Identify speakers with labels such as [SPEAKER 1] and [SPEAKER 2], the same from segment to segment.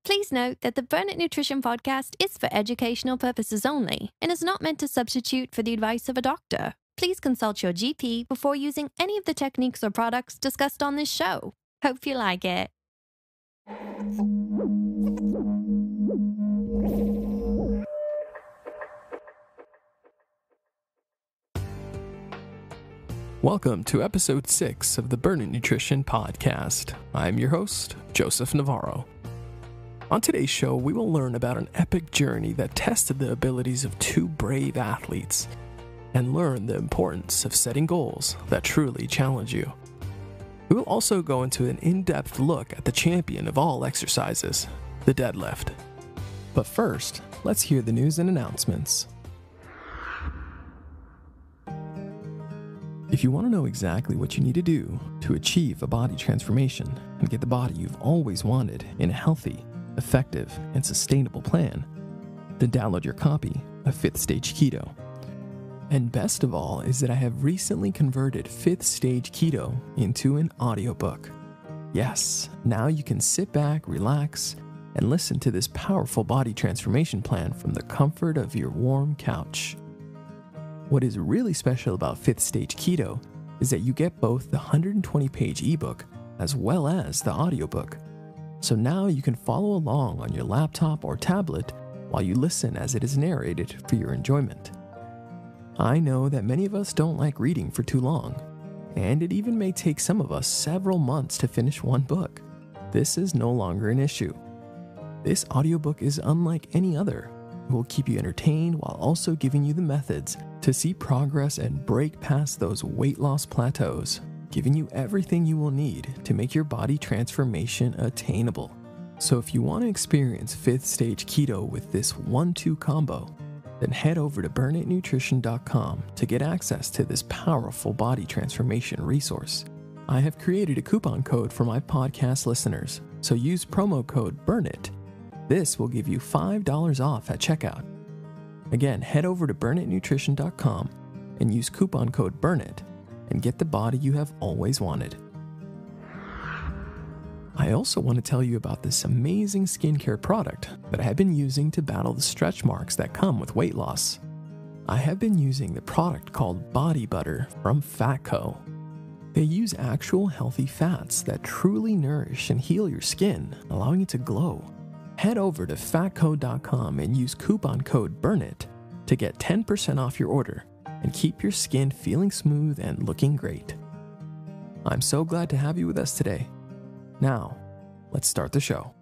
[SPEAKER 1] Please note that the Burn It Nutrition podcast is for educational purposes only and is not meant to substitute for the advice of a doctor. Please consult your GP before using any of the techniques or products discussed on this show. Hope you like it.
[SPEAKER 2] Welcome to episode 6 of the Burn It Nutrition podcast. I'm your host, Joseph Navarro. On today's show, we will learn about an epic journey that tested the abilities of two brave athletes and learn the importance of setting goals that truly challenge you. We will also go into an in-depth look at the champion of all exercises, the deadlift. But first, let's hear the news and announcements. If you want to know exactly what you need to do to achieve a body transformation and get the body you've always wanted in a healthy, effective, and sustainable plan, then download your copy of 5th Stage Keto. And best of all is that I have recently converted 5th Stage Keto into an audiobook. Yes, now you can sit back, relax, and listen to this powerful body transformation plan from the comfort of your warm couch. What is really special about 5th Stage Keto is that you get both the 120-page ebook as well as the audiobook. So now you can follow along on your laptop or tablet while you listen as it is narrated for your enjoyment. I know that many of us don't like reading for too long, and it even may take some of us several months to finish one book. This is no longer an issue. This audiobook is unlike any other. It will keep you entertained while also giving you the methods to see progress and break past those weight loss plateaus, giving you everything you will need to make your body transformation attainable. So if you want to experience 5th Stage Keto with this 1-2 combo, then head over to burnitnutrition.com to get access to this powerful body transformation resource. I have created a coupon code for my podcast listeners, so use promo code BURNIT. This will give you $5 off at checkout. Again, head over to burnitnutrition.com and use coupon code BURNIT and get the body you have always wanted. I also want to tell you about this amazing skincare product that I have been using to battle the stretch marks that come with weight loss. I have been using the product called Body Butter from Fatco. They use actual healthy fats that truly nourish and heal your skin, allowing it to glow. Head over to fatco.com and use coupon code BURNIT to get 10% off your order and keep your skin feeling smooth and looking great. I'm so glad to have you with us today. Now, let's start the show.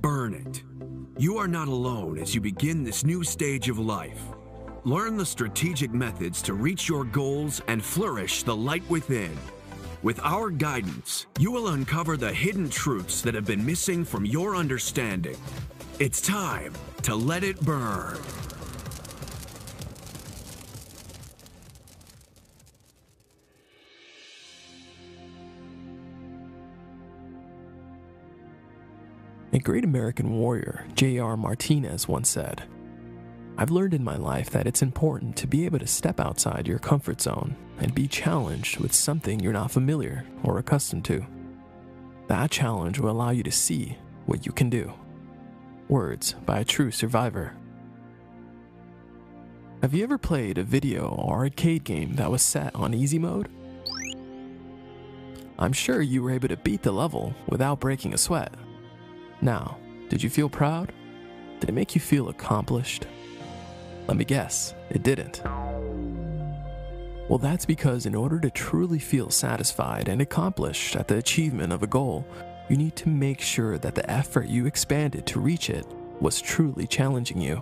[SPEAKER 3] Burn it. You are not alone as you begin this new stage of life. Learn the strategic methods to reach your goals and flourish the light within. With our guidance, you will uncover the hidden truths that have been missing from your understanding. It's time to let it burn.
[SPEAKER 2] A great American warrior, J.R. Martinez, once said, "I've learned in my life that it's important to be able to step outside your comfort zone and be challenged with something you're not familiar or accustomed to. That challenge will allow you to see what you can do." Words by a true survivor. Have you ever played a video or arcade game that was set on easy mode? I'm sure you were able to beat the level without breaking a sweat. Now, did you feel proud? Did it make you feel accomplished? Let me guess, it didn't. Well, that's because in order to truly feel satisfied and accomplished at the achievement of a goal, you need to make sure that the effort you expanded to reach it was truly challenging you.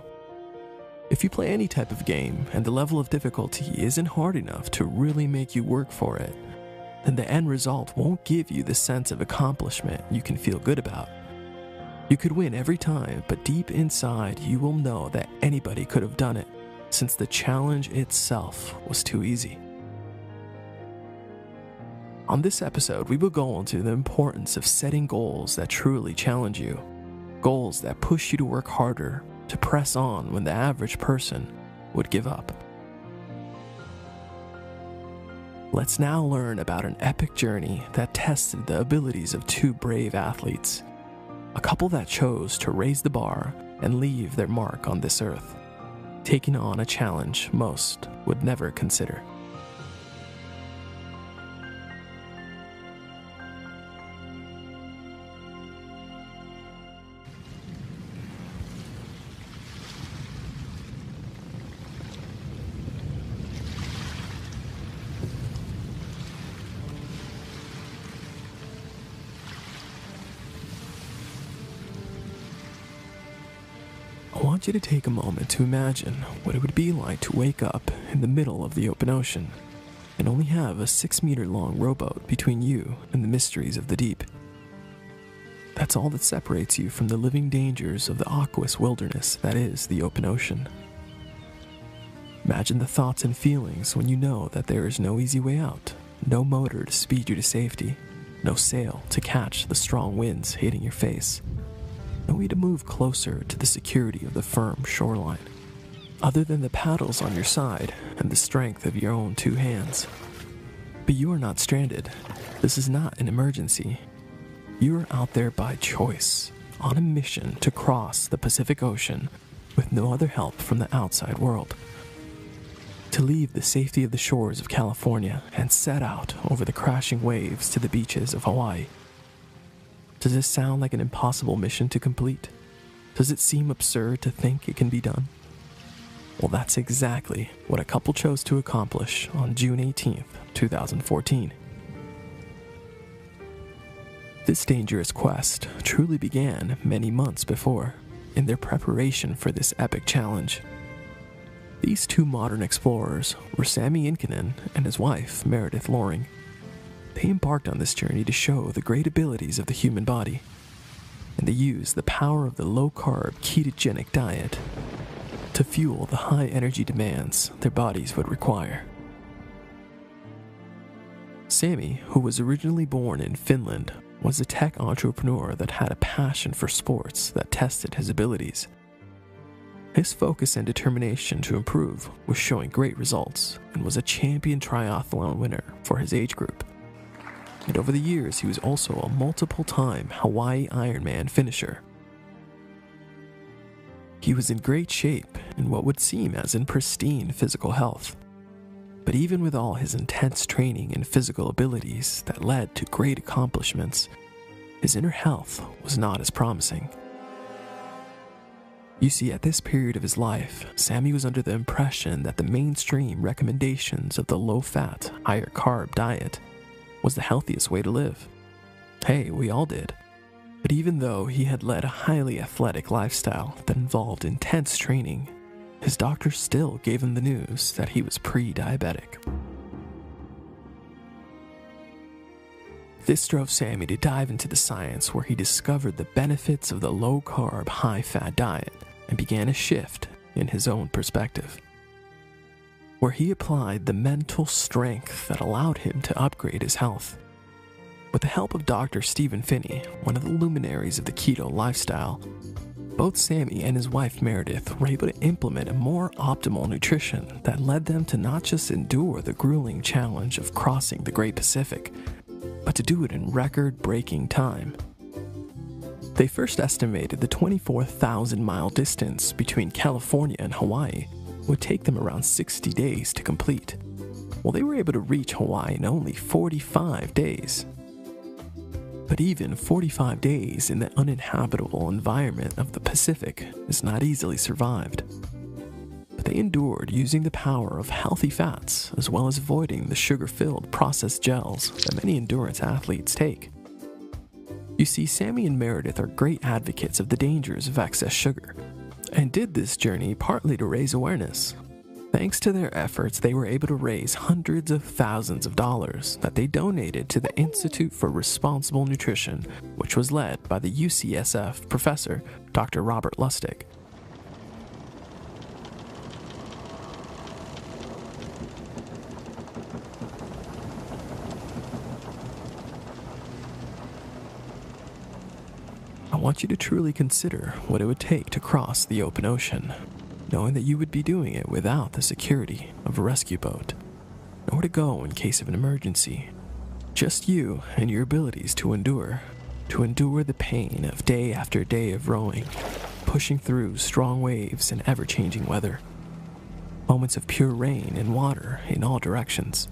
[SPEAKER 2] If you play any type of game and the level of difficulty isn't hard enough to really make you work for it, then the end result won't give you the sense of accomplishment you can feel good about. You could win every time, but deep inside you will know that anybody could have done it, since the challenge itself was too easy. On this episode, we will go into the importance of setting goals that truly challenge you. Goals that push you to work harder, to press on when the average person would give up. Let's now learn about an epic journey that tested the abilities of two brave athletes, a couple that chose to raise the bar and leave their mark on this earth, taking on a challenge most would never consider. I want you to take a moment to imagine what it would be like to wake up in the middle of the open ocean and only have a 6-meter-long rowboat between you and the mysteries of the deep. That's all that separates you from the living dangers of the aqueous wilderness that is the open ocean. Imagine the thoughts and feelings when you know that there is no easy way out, no motor to speed you to safety, no sail to catch the strong winds hitting your face, no way to move closer to the security of the firm shoreline, other than the paddles on your side and the strength of your own 2 hands. But you are not stranded. This is not an emergency. You are out there by choice, on a mission to cross the Pacific Ocean with no other help from the outside world. To leave the safety of the shores of California and set out over the crashing waves to the beaches of Hawaii. Does this sound like an impossible mission to complete? Does it seem absurd to think it can be done? Well, that's exactly what a couple chose to accomplish on June 18th, 2014. This dangerous quest truly began many months before, in their preparation for this epic challenge. These 2 modern explorers were Sami Inkinen and his wife, Meredith Loring. They embarked on this journey to show the great abilities of the human body, and they used the power of the low-carb ketogenic diet to fuel the high energy demands their bodies would require. Sami, who was originally born in Finland, was a tech entrepreneur that had a passion for sports that tested his abilities. His focus and determination to improve was showing great results and was a champion triathlon winner for his age group. And over the years, he was also a multiple-time Hawaii Ironman finisher. He was in great shape and what would seem as in pristine physical health. But even with all his intense training and physical abilities that led to great accomplishments, his inner health was not as promising. You see, at this period of his life, Sami was under the impression that the mainstream recommendations of the low-fat, higher-carb diet was the healthiest way to live. Hey, we all did. But even though he had led a highly athletic lifestyle that involved intense training, his doctor still gave him the news that he was pre-diabetic. This drove Sami to dive into the science where he discovered the benefits of the low-carb, high-fat diet and began a shift in his own perspective, where he applied the mental strength that allowed him to upgrade his health. With the help of Dr. Stephen Phinney, one of the luminaries of the keto lifestyle, both Sami and his wife Meredith were able to implement a more optimal nutrition that led them to not just endure the grueling challenge of crossing the Great Pacific, but to do it in record-breaking time. They first estimated the 24,000-mile distance between California and Hawaii would take them around 60 days to complete. Well, they were able to reach Hawaii in only 45 days. But even 45 days in the uninhabitable environment of the Pacific is not easily survived. But they endured using the power of healthy fats as well as avoiding the sugar-filled processed gels that many endurance athletes take. You see, Sami and Meredith are great advocates of the dangers of excess sugar, and did this journey partly to raise awareness. Thanks to their efforts, they were able to raise hundreds of thousands of dollars that they donated to the Institute for Responsible Nutrition, which was led by the UCSF professor, Dr. Robert Lustig. I want you to truly consider what it would take to cross the open ocean, knowing that you would be doing it without the security of a rescue boat. nowhere to go in case of an emergency. Just you and your abilities to endure the pain of day after day of rowing, pushing through strong waves and ever-changing weather. Moments of pure rain and water in all directions.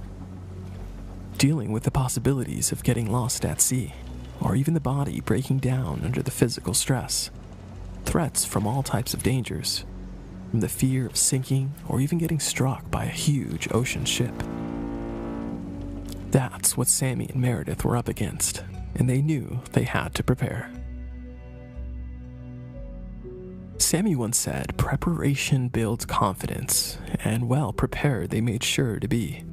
[SPEAKER 2] Dealing with the possibilities of getting lost at sea, or even the body breaking down under the physical stress. Threats from all types of dangers, from the fear of sinking or even getting struck by a huge ocean ship. That's what Sammy and Meredith were up against, and they knew they had to prepare. Sammy once said, "Preparation builds confidence," and well prepared they made sure to be.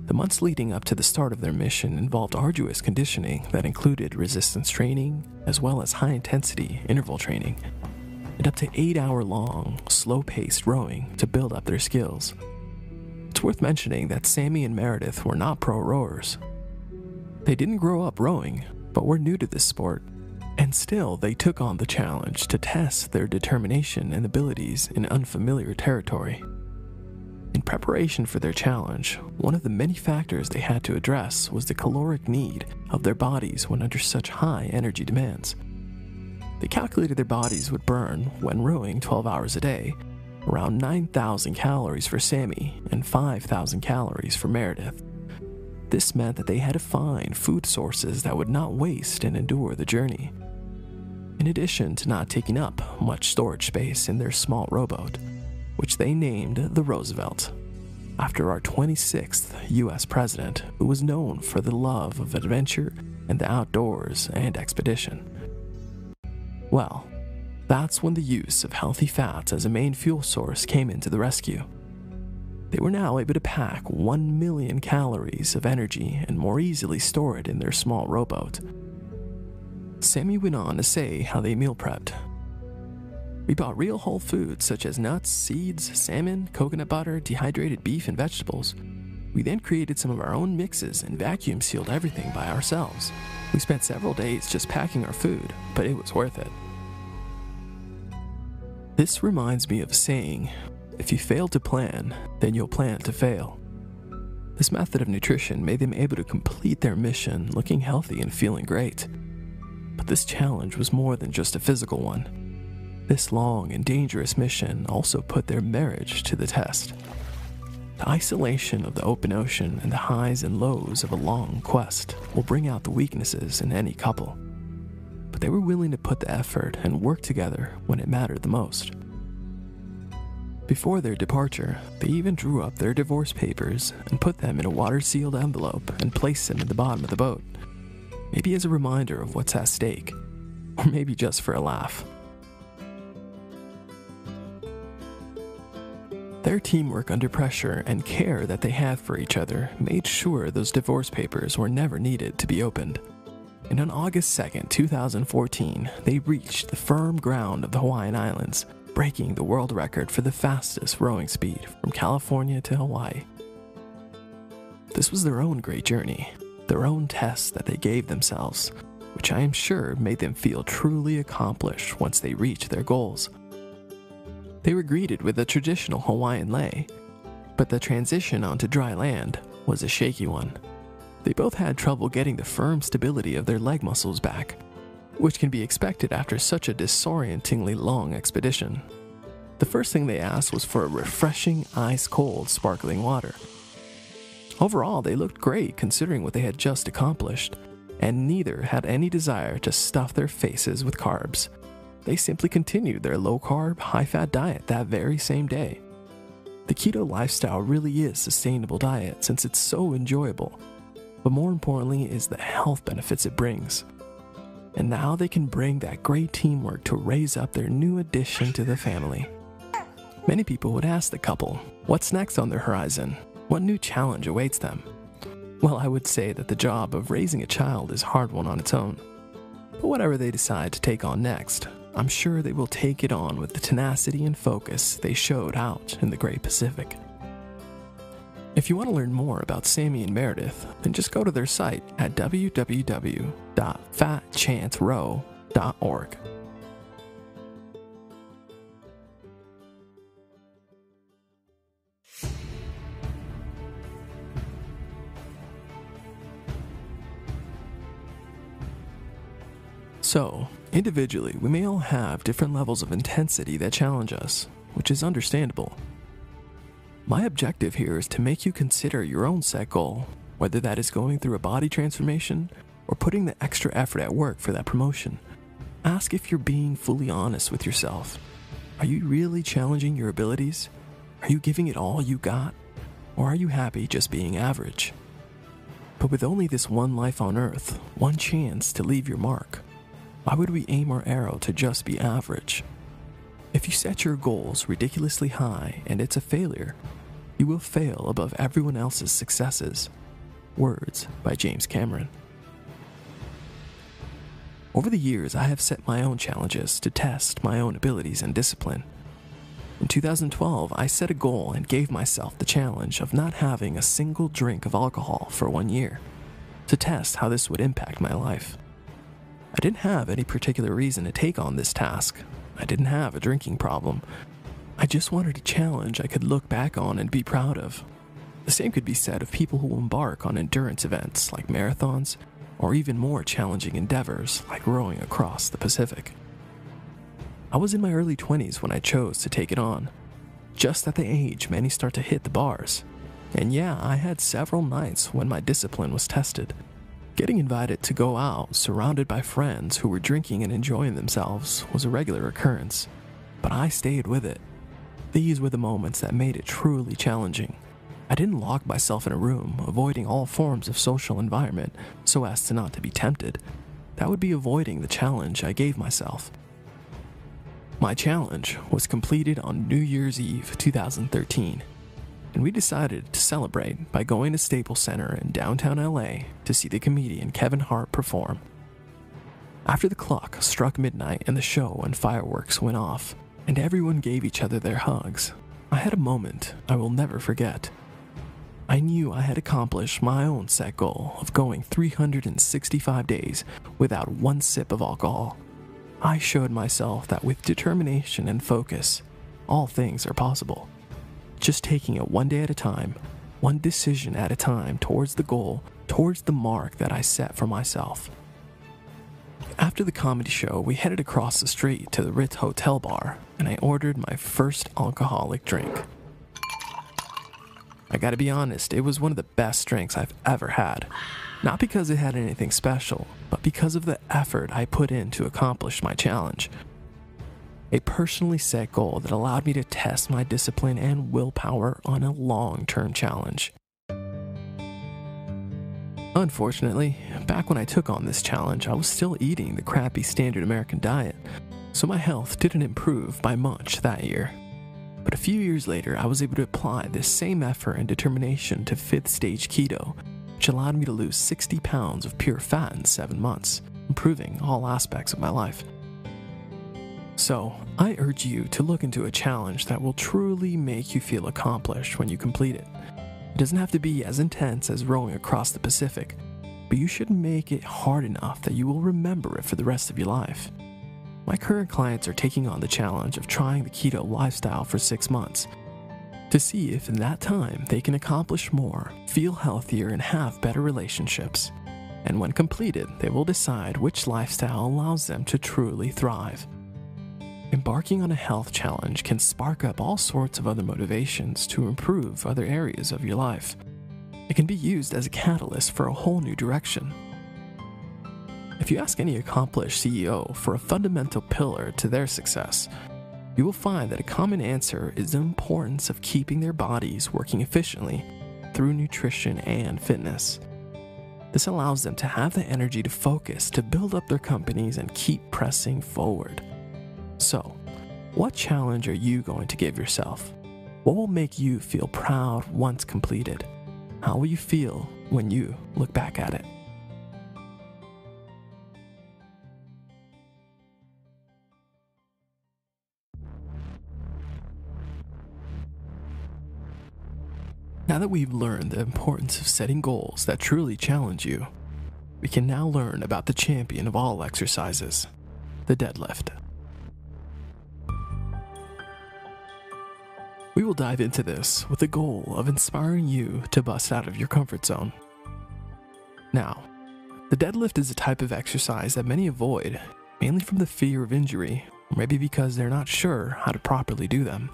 [SPEAKER 2] The months leading up to the start of their mission involved arduous conditioning that included resistance training, as well as high-intensity interval training, and up to 8-hour-long, slow-paced rowing to build up their skills. It's worth mentioning that Sammy and Meredith were not pro rowers. They didn't grow up rowing, but were new to this sport, and still they took on the challenge to test their determination and abilities in unfamiliar territory. In preparation for their challenge, one of the many factors they had to address was the caloric need of their bodies when under such high energy demands. They calculated their bodies would burn, when rowing 12 hours a day, around 9,000 calories for Sammy and 5,000 calories for Meredith. This meant that they had to find food sources that would not waste and endure the journey, in addition to not taking up much storage space in their small rowboat, which they named the Roosevelt, after our 26th U.S. president, who was known for the love of adventure and the outdoors and expedition. Well, that's when the use of healthy fats as a main fuel source came into the rescue. They were now able to pack 1 million calories of energy and more easily store it in their small rowboat. Sammy went on to say how they meal prepped. "We bought real whole foods such as nuts, seeds, salmon, coconut butter, dehydrated beef, and vegetables. We then created some of our own mixes and vacuum sealed everything by ourselves. We spent several days just packing our food, but it was worth it." This reminds me of a saying, "If you fail to plan, then you'll plan to fail." This method of nutrition made them able to complete their mission looking healthy and feeling great. But this challenge was more than just a physical one. This long and dangerous mission also put their marriage to the test. The isolation of the open ocean and the highs and lows of a long quest will bring out the weaknesses in any couple. But they were willing to put the effort and work together when it mattered the most. Before their departure, they even drew up their divorce papers and put them in a water-sealed envelope and placed them in the bottom of the boat. Maybe as a reminder of what's at stake, or maybe just for a laugh. Their teamwork under pressure and care that they had for each other made sure those divorce papers were never needed to be opened. And on August 2nd, 2014, they reached the firm ground of the Hawaiian Islands, breaking the world record for the fastest rowing speed from California to Hawaii. This was their own great journey, their own test that they gave themselves, which I am sure made them feel truly accomplished once they reached their goals. They were greeted with a traditional Hawaiian lei, but the transition onto dry land was a shaky one. They both had trouble getting the firm stability of their leg muscles back, which can be expected after such a disorientingly long expedition. The first thing they asked was for a refreshing, ice-cold, sparkling water. Overall, they looked great considering what they had just accomplished, and neither had any desire to stuff their faces with carbs. They simply continued their low-carb, high-fat diet that very same day. The keto lifestyle really is a sustainable diet since it's so enjoyable, but more importantly is the health benefits it brings. And now they can bring that great teamwork to raise up their new addition to the family. Many people would ask the couple, what's next on their horizon? What new challenge awaits them? Well, I would say that the job of raising a child is a hard one on its own. But whatever they decide to take on next, I'm sure they will take it on with the tenacity and focus they showed out in the Great Pacific. If you want to learn more about Sammy and Meredith, then just go to their site at www.fatchancerow.org. So, individually, we may all have different levels of intensity that challenge us, which is understandable. My objective here is to make you consider your own set goal, whether that is going through a body transformation or putting the extra effort at work for that promotion. Ask if you're being fully honest with yourself. Are you really challenging your abilities? Are you giving it all you got? Or are you happy just being average? But with only this one life on Earth, one chance to leave your mark, why would we aim our arrow to just be average? If you set your goals ridiculously high and it's a failure, you will fail above everyone else's successes. Words by James Cameron. Over the years, I have set my own challenges to test my own abilities and discipline. In 2012, I set a goal and gave myself the challenge of not having a single drink of alcohol for 1 year, to test how this would impact my life. I didn't have any particular reason to take on this task. I didn't have a drinking problem. I just wanted a challenge I could look back on and be proud of. The same could be said of people who embark on endurance events like marathons, or even more challenging endeavors like rowing across the Pacific. I was in my early 20s when I chose to take it on, just at the age many start to hit the bars. And yeah, I had several nights when my discipline was tested. Getting invited to go out surrounded by friends who were drinking and enjoying themselves was a regular occurrence, but I stayed with it. These were the moments that made it truly challenging. I didn't lock myself in a room, avoiding all forms of social environment so as to not to be tempted. That would be avoiding the challenge I gave myself. My challenge was completed on New Year's Eve 2013, and we decided to celebrate by going to Staples Center in downtown LA to see the comedian Kevin Hart perform. After the clock struck midnight and the show and fireworks went off, and everyone gave each other their hugs, I had a moment I will never forget. I knew I had accomplished my own set goal of going 365 days without one sip of alcohol. I showed myself that with determination and focus, all things are possible. Just taking it one day at a time, one decision at a time towards the goal, towards the mark that I set for myself. After the comedy show, we headed across the street to the Ritz Hotel bar, and I ordered my first alcoholic drink. I gotta be honest, it was one of the best drinks I've ever had. Not because it had anything special, but because of the effort I put in to accomplish my challenge. A personally set goal that allowed me to test my discipline and willpower on a long-term challenge. Unfortunately, back when I took on this challenge, I was still eating the crappy standard American diet, so my health didn't improve by much that year. But a few years later, I was able to apply this same effort and determination to 5th stage keto, which allowed me to lose 60 pounds of pure fat in 7 months, improving all aspects of my life. So, I urge you to look into a challenge that will truly make you feel accomplished when you complete it. It doesn't have to be as intense as rowing across the Pacific, but you should make it hard enough that you will remember it for the rest of your life. My current clients are taking on the challenge of trying the keto lifestyle for 6 months to see if in that time they can accomplish more, feel healthier, and have better relationships. And when completed, they will decide which lifestyle allows them to truly thrive. Embarking on a health challenge can spark up all sorts of other motivations to improve other areas of your life. It can be used as a catalyst for a whole new direction. If you ask any accomplished CEO for a fundamental pillar to their success, you will find that a common answer is the importance of keeping their bodies working efficiently through nutrition and fitness. This allows them to have the energy to focus, to build up their companies and keep pressing forward. So, what challenge are you going to give yourself? What will make you feel proud once completed? How will you feel when you look back at it? Now that we've learned the importance of setting goals that truly challenge you, we can now learn about the champion of all exercises, the deadlift. We will dive into this with the goal of inspiring you to bust out of your comfort zone. Now, The deadlift is a type of exercise that many avoid, mainly from the fear of injury, or maybe because they're not sure how to properly do them.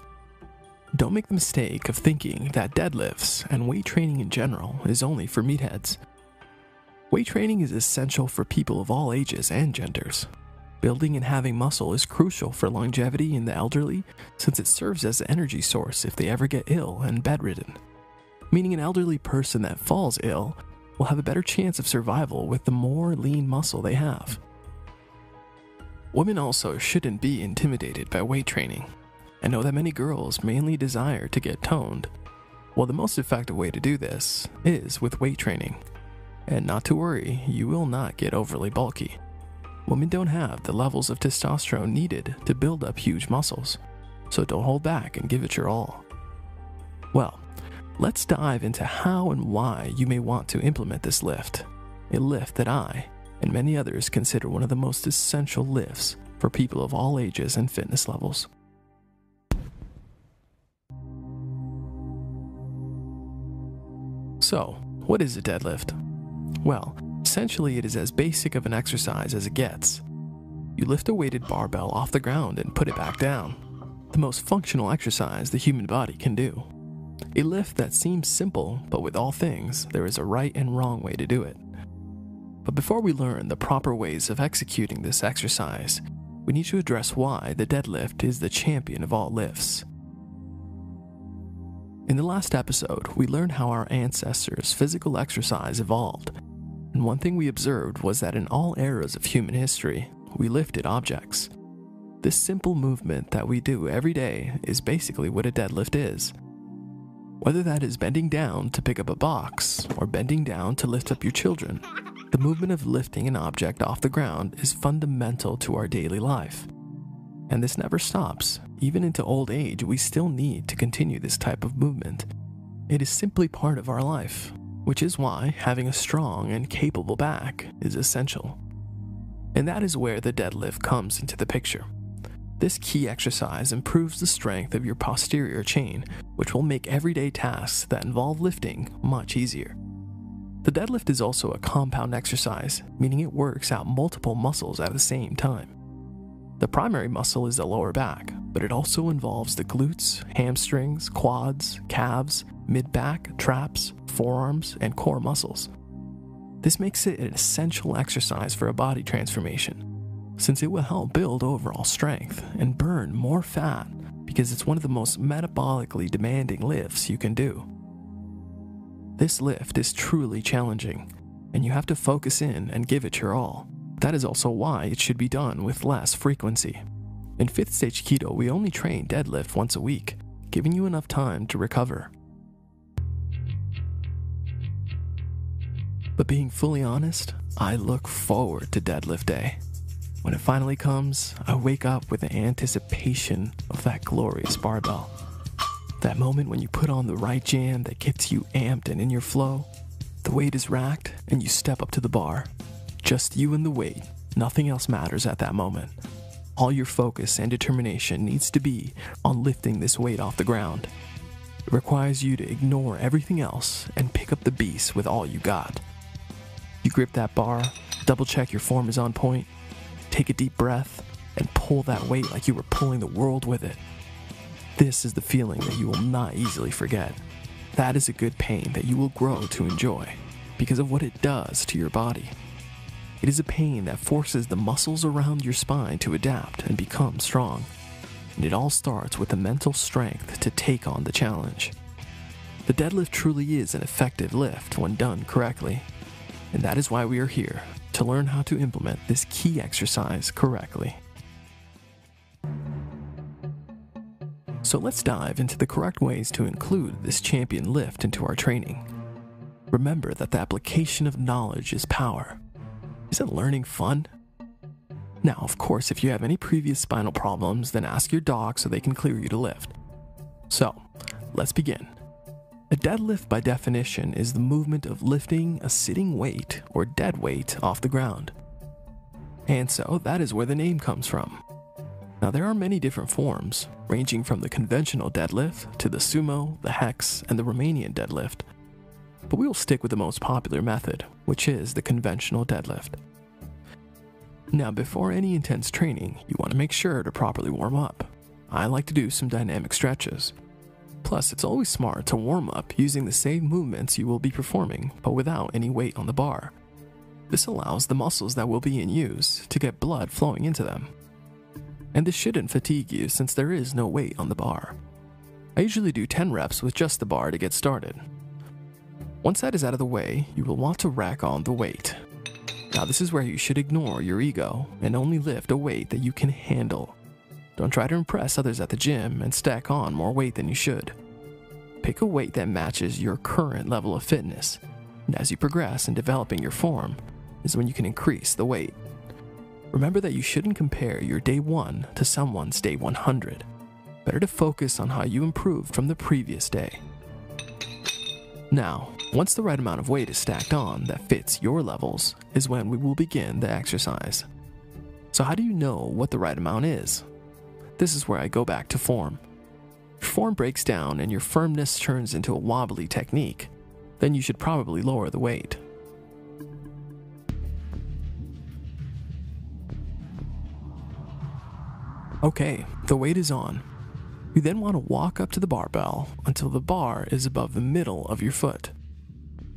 [SPEAKER 2] Don't make the mistake of thinking that deadlifts and weight training in general is only for meatheads. Weight training is essential for people of all ages and genders. Building and having muscle is crucial for longevity in the elderly, since it serves as an energy source if they ever get ill and bedridden. Meaning an elderly person that falls ill will have a better chance of survival with the more lean muscle they have. Women also shouldn't be intimidated by weight training. I know that many girls mainly desire to get toned. Well, the most effective way to do this is with weight training. And not to worry, you will not get overly bulky. Women don't have the levels of testosterone needed to build up huge muscles, so don't hold back and give it your all. Well, let's dive into how and why you may want to implement this lift, a lift that I and many others consider one of the most essential lifts for people of all ages and fitness levels. So, what is a deadlift? Well, essentially it is as basic of an exercise as it gets. You lift a weighted barbell off the ground and put it back down. The most functional exercise the human body can do. A lift that seems simple, but with all things, there is a right and wrong way to do it. But before we learn the proper ways of executing this exercise, we need to address why the deadlift is the champion of all lifts. In the last episode, we learned how our ancestors' physical exercise evolved, and one thing we observed was that in all eras of human history, we lifted objects. This simple movement that we do every day is basically what a deadlift is. Whether that is bending down to pick up a box or bending down to lift up your children, the movement of lifting an object off the ground is fundamental to our daily life. And this never stops. Even into old age, we still need to continue this type of movement. It is simply part of our life, which is why having a strong and capable back is essential. And that is where the deadlift comes into the picture. This key exercise improves the strength of your posterior chain, which will make everyday tasks that involve lifting much easier. The deadlift is also a compound exercise, meaning it works out multiple muscles at the same time. The primary muscle is the lower back, but it also involves the glutes, hamstrings, quads, calves, mid-back, traps, forearms, and core muscles. This makes it an essential exercise for a body transformation, since it will help build overall strength and burn more fat because it's one of the most metabolically demanding lifts you can do. This lift is truly challenging, and you have to focus in and give it your all. That is also why it should be done with less frequency. In 5th stage keto, we only train deadlift once a week, giving you enough time to recover. But being fully honest, I look forward to deadlift day. When it finally comes, I wake up with the anticipation of that glorious barbell. That moment when you put on the right jam that gets you amped and in your flow. The weight is racked and you step up to the bar. Just you and the weight. Nothing else matters at that moment. All your focus and determination needs to be on lifting this weight off the ground. It requires you to ignore everything else and pick up the beast with all you got. You grip that bar, double check your form is on point, take a deep breath, and pull that weight like you were pulling the world with it. This is the feeling that you will not easily forget. That is a good pain that you will grow to enjoy because of what it does to your body. It is a pain that forces the muscles around your spine to adapt and become strong. And it all starts with the mental strength to take on the challenge. The deadlift truly is an effective lift when done correctly. And that is why we are here, to learn how to implement this key exercise correctly. So let's dive into the correct ways to include this champion lift into our training. Remember that the application of knowledge is power. Isn't learning fun? Now, of course, if you have any previous spinal problems, then ask your doc so they can clear you to lift. So, let's begin. A deadlift, by definition, is the movement of lifting a sitting weight or dead weight off the ground. And so, that is where the name comes from. Now, there are many different forms, ranging from the conventional deadlift to the sumo, the hex, and the Romanian deadlift. but we will stick with the most popular method, which is the conventional deadlift. Now, before any intense training, you want to make sure to properly warm up. I like to do some dynamic stretches. Plus, it's always smart to warm up using the same movements you will be performing, but without any weight on the bar. This allows the muscles that will be in use to get blood flowing into them. And this shouldn't fatigue you since there is no weight on the bar. I usually do 10 reps with just the bar to get started. Once that is out of the way, you will want to rack on the weight. Now, this is where you should ignore your ego and only lift a weight that you can handle. Don't try to impress others at the gym and stack on more weight than you should. Pick a weight that matches your current level of fitness, and as you progress in developing your form, is when you can increase the weight. Remember that you shouldn't compare your day 1 to someone's day 100. Better to focus on how you improved from the previous day. Now, once the right amount of weight is stacked on that fits your levels, is when we will begin the exercise. So how do you know what the right amount is? This is where I go back to form. If form breaks down and your firmness turns into a wobbly technique, then you should probably lower the weight. Okay, the weight is on. You then want to walk up to the barbell until the bar is above the middle of your foot.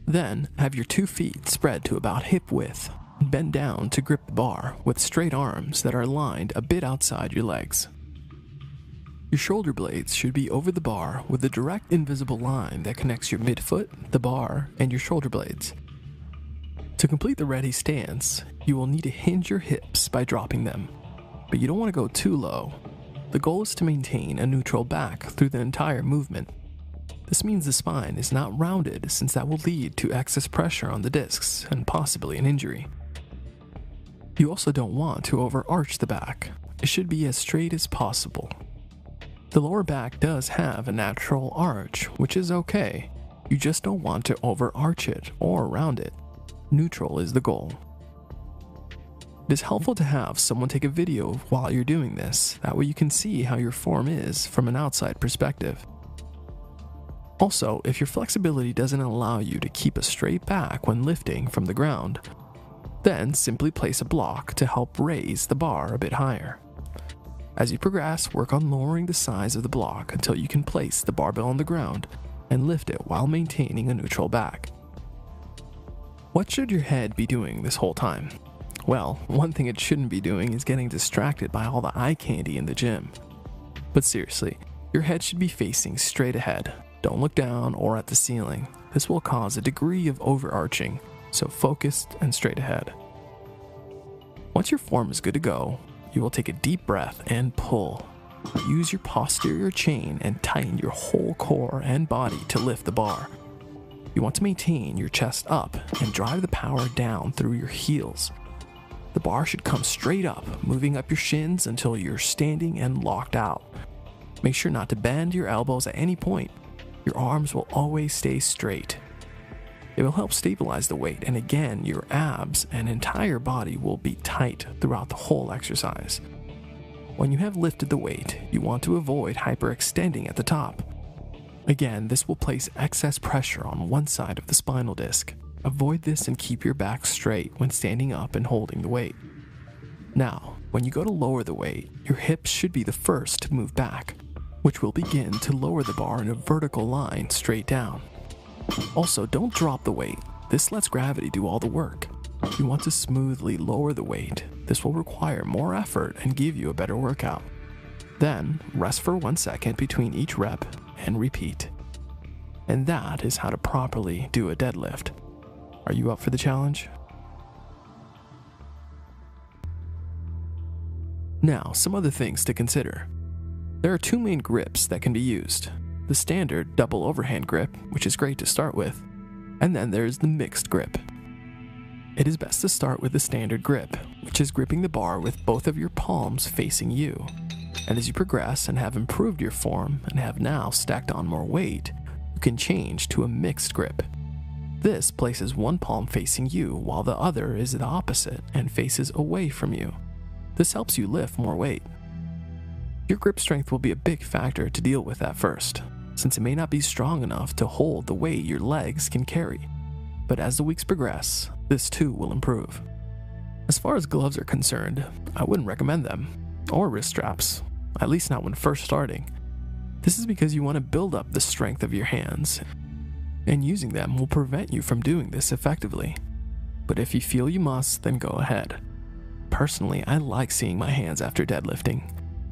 [SPEAKER 2] Then, have your 2 feet spread to about hip width and bend down to grip the bar with straight arms that are aligned a bit outside your legs. Your shoulder blades should be over the bar with a direct invisible line that connects your midfoot, the bar, and your shoulder blades. To complete the ready stance, you will need to hinge your hips by dropping them, but you don't want to go too low. The goal is to maintain a neutral back through the entire movement. This means the spine is not rounded since that will lead to excess pressure on the discs and possibly an injury. You also don't want to overarch the back. It should be as straight as possible. The lower back does have a natural arch, which is okay. You just don't want to overarch it or round it. Neutral is the goal. It is helpful to have someone take a video while you're doing this. That way you can see how your form is from an outside perspective. Also, if your flexibility doesn't allow you to keep a straight back when lifting from the ground, then simply place a block to help raise the bar a bit higher. As you progress, work on lowering the size of the block until you can place the barbell on the ground and lift it while maintaining a neutral back. What should your head be doing this whole time? Well, one thing it shouldn't be doing is getting distracted by all the eye candy in the gym. But seriously, your head should be facing straight ahead. Don't look down or at the ceiling. This will cause a degree of overarching, so focused and straight ahead. Once your form is good to go, you will take a deep breath and pull. Use your posterior chain and tighten your whole core and body to lift the bar. You want to maintain your chest up and drive the power down through your heels. The bar should come straight up, moving up your shins until you're standing and locked out. Make sure not to bend your elbows at any point. Your arms will always stay straight. It will help stabilize the weight, and again, your abs and entire body will be tight throughout the whole exercise. When you have lifted the weight, you want to avoid hyperextending at the top. Again, this will place excess pressure on one side of the spinal disc. Avoid this and keep your back straight when standing up and holding the weight. Now, when you go to lower the weight, your hips should be the first to move back, which will begin to lower the bar in a vertical line straight down. Also, don't drop the weight. This lets gravity do all the work. You want to smoothly lower the weight. This will require more effort and give you a better workout. Then, rest for 1 second between each rep and repeat. And that is how to properly do a deadlift. Are you up for the challenge? Now, some other things to consider. There are 2 main grips that can be used. The standard double overhand grip, which is great to start with, and then there's the mixed grip. It is best to start with the standard grip, which is gripping the bar with both of your palms facing you. And as you progress and have improved your form and have now stacked on more weight, you can change to a mixed grip. This places one palm facing you while the other is the opposite and faces away from you. This helps you lift more weight. Your grip strength will be a big factor to deal with at first. since it may not be strong enough to hold the weight your legs can carry. But as the weeks progress, this too will improve. As far as gloves are concerned, I wouldn't recommend them, or wrist straps, at least not when first starting. This is because you want to build up the strength of your hands, and using them will prevent you from doing this effectively. But if you feel you must, then go ahead. Personally, I like seeing my hands after deadlifting.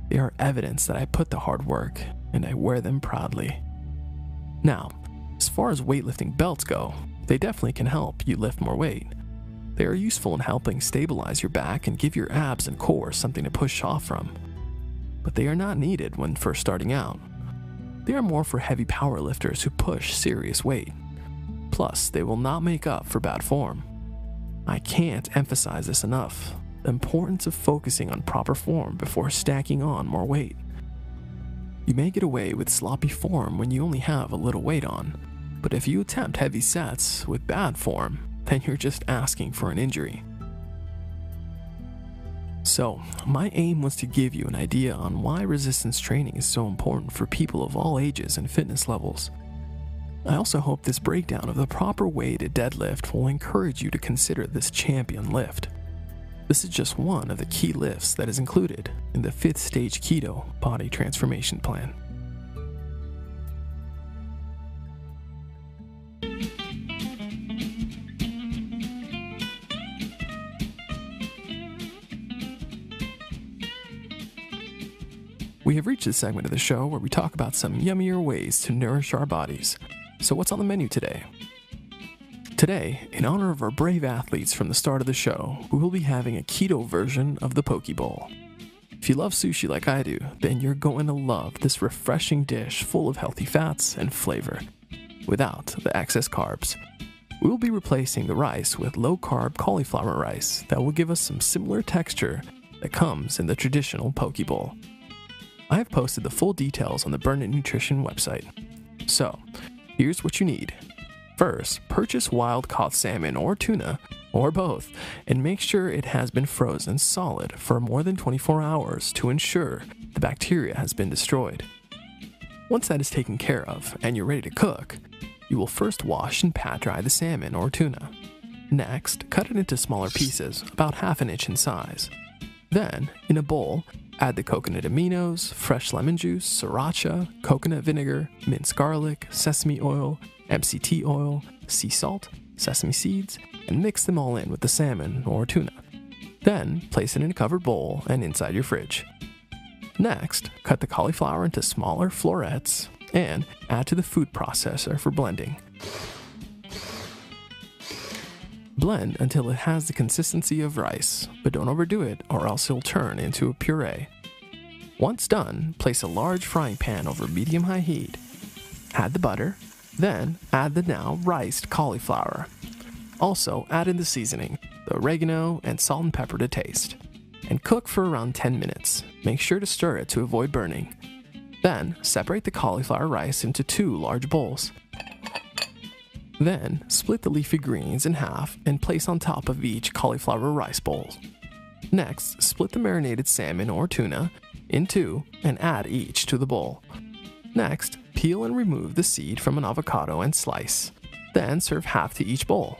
[SPEAKER 2] They are evidence that I put the hard work, and I wear them proudly. Now, as far as weightlifting belts go, they definitely can help you lift more weight. They are useful in helping stabilize your back and give your abs and core something to push off from. But they are not needed when first starting out. They are more for heavy powerlifters who push serious weight. Plus, they will not make up for bad form. I can't emphasize this enough, the importance of focusing on proper form before stacking on more weight. You may get away with sloppy form when you only have a little weight on, but if you attempt heavy sets with bad form, then you're just asking for an injury. So, my aim was to give you an idea on why resistance training is so important for people of all ages and fitness levels. I also hope this breakdown of the proper way to deadlift will encourage you to consider this champion lift. This is just one of the key lifts that is included in the 5th stage keto body transformation plan. We have reached this segment of the show where we talk about some yummier ways to nourish our bodies. So what's on the menu today? Today, in honor of our brave athletes from the start of the show, we will be having a keto version of the Poke Bowl. If you love sushi like I do, then you're going to love this refreshing dish full of healthy fats and flavor, without the excess carbs. We will be replacing the rice with low-carb cauliflower rice that will give us some similar texture that comes in the traditional Poke Bowl. I have posted the full details on the Burn It Nutrition website. So, here's what you need. First, purchase wild-caught salmon or tuna, or both, and make sure it has been frozen solid for more than 24 hours to ensure the bacteria has been destroyed. Once that is taken care of and you're ready to cook, you will first wash and pat dry the salmon or tuna. Next, cut it into smaller pieces, about half an inch in size. Then, in a bowl, add the coconut aminos, fresh lemon juice, sriracha, coconut vinegar, minced garlic, sesame oil, MCT oil, sea salt, sesame seeds, and mix them all in with the salmon or tuna. Then, place it in a covered bowl and inside your fridge. Next, cut the cauliflower into smaller florets and add to the food processor for blending. Blend until it has the consistency of rice, but don't overdo it or else it'll turn into a puree. Once done, place a large frying pan over medium-high heat. Add the butter, then add the now riced cauliflower. Also add in the seasoning, the oregano and salt and pepper to taste, and cook for around 10 minutes. Make sure to stir it to avoid burning. Then separate the cauliflower rice into 2 large bowls. Then, split the leafy greens in half and place on top of each cauliflower rice bowl. Next, split the marinated salmon or tuna in 2 and add each to the bowl. Next, peel and remove the seed from an avocado and slice. Then serve half to each bowl.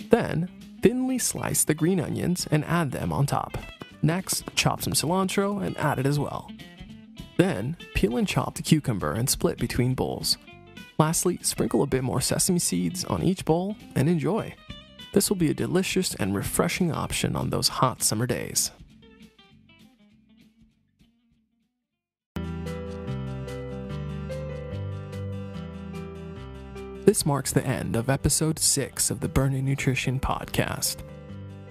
[SPEAKER 2] Then, thinly slice the green onions and add them on top. Next, chop some cilantro and add it as well. Then, peel and chop the cucumber and split between bowls. Lastly, sprinkle a bit more sesame seeds on each bowl and enjoy. This will be a delicious and refreshing option on those hot summer days. This marks the end of episode 6 of the Burn It Nutrition podcast.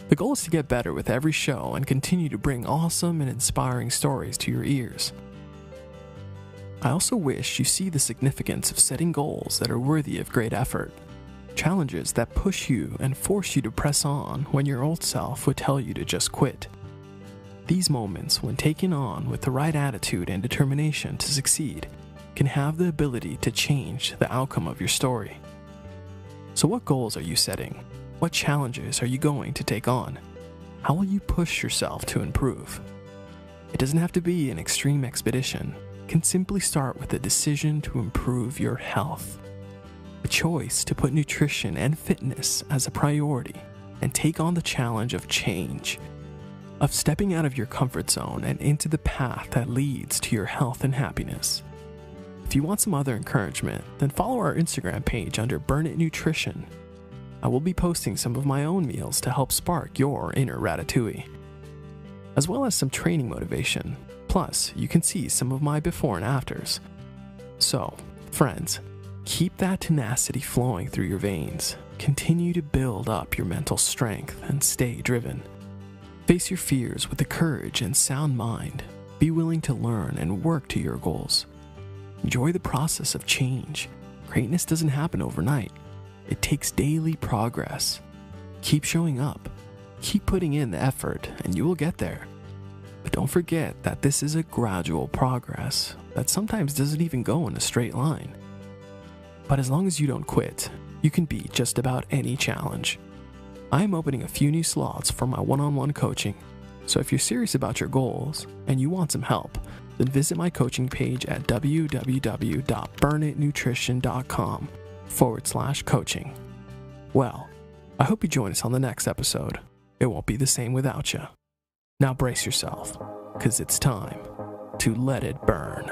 [SPEAKER 2] The goal is to get better with every show and continue to bring awesome and inspiring stories to your ears. I also wish you see the significance of setting goals that are worthy of great effort. Challenges that push you and force you to press on when your old self would tell you to just quit. These moments, when taken on with the right attitude and determination to succeed, can have the ability to change the outcome of your story. So what goals are you setting? What challenges are you going to take on? How will you push yourself to improve? It doesn't have to be an extreme expedition. can simply start with a decision to improve your health. A choice to put nutrition and fitness as a priority and take on the challenge of change, of stepping out of your comfort zone and into the path that leads to your health and happiness. If you want some other encouragement, then follow our Instagram page under Burn It Nutrition. I will be posting some of my own meals to help spark your inner ratatouille, as well as some training motivation. Plus, you can see some of my before and afters. So, friends, keep that tenacity flowing through your veins. Continue to build up your mental strength and stay driven. Face your fears with the courage and sound mind. Be willing to learn and work to your goals. Enjoy the process of change. Greatness doesn't happen overnight. It takes daily progress. Keep showing up. Keep putting in the effort, and you will get there. But don't forget that this is a gradual progress that sometimes doesn't even go in a straight line. But as long as you don't quit, you can beat just about any challenge. I am opening a few new slots for my one-on-one coaching, so if you're serious about your goals and you want some help, then visit my coaching page at www.burnitnutrition.com/coaching. Well, I hope you join us on the next episode. It won't be the same without you. Now brace yourself, because it's time to let it burn.